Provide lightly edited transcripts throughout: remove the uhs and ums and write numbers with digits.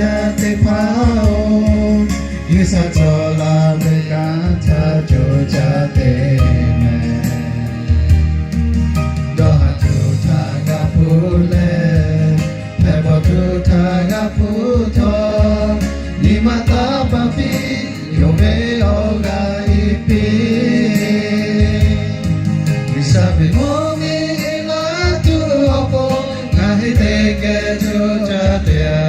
ya te phao Isa cho la ve ka cha cho cha te me Do ha tu tha ga pu le Pe bo tu tha ga pu tho Ni ma ta pa pi yo me o ga I pi Isa be mo mi la tu o po Nga he te ke cho cha te a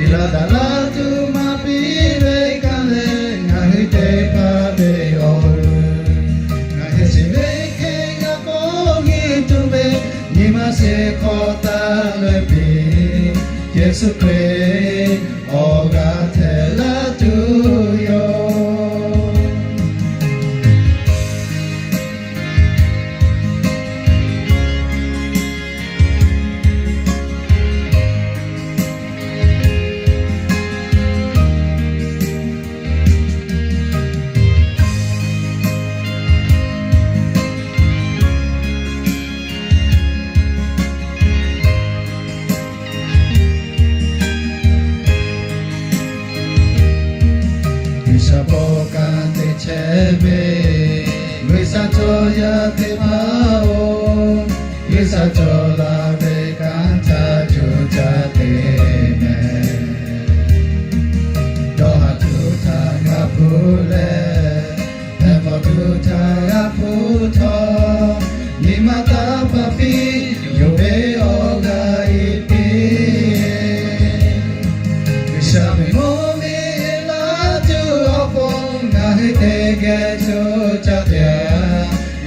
Ila da la tu ma pi ve ka le Nga he te pa ve o Nga he se ve ke nga po ngi tu ve Ni ma se ko ta le pi Yesu kwe o ga te la tu yo Chebe, Luisa Choya te mao, Luisa Chola ve canta chucha te me. Doha tuta gapule, Emo tuta gaputo, Nimata papi, Yobe oga ipi. Vishabi momi la tu opong. Te ge cho cha te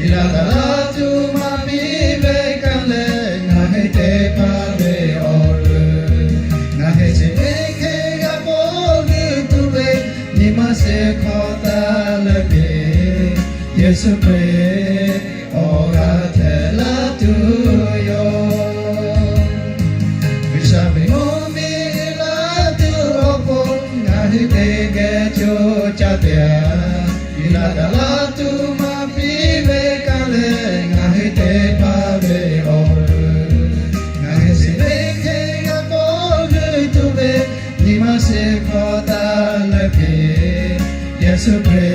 ila da la tu ma mi ve kan le na he te pa ve o lu na he se ve ke ga mo ni tu ve ni ma se kho ta le pe Yesu pre o ga te la tu yo Visha me mo mi la tu o po na he te ge cho cha te Ila da la tu ma pi ve ka le Nga he te pa ve o lu Nga he se ve ke ga po lu tu ve Ni ma se ko ta le pi Yesu pre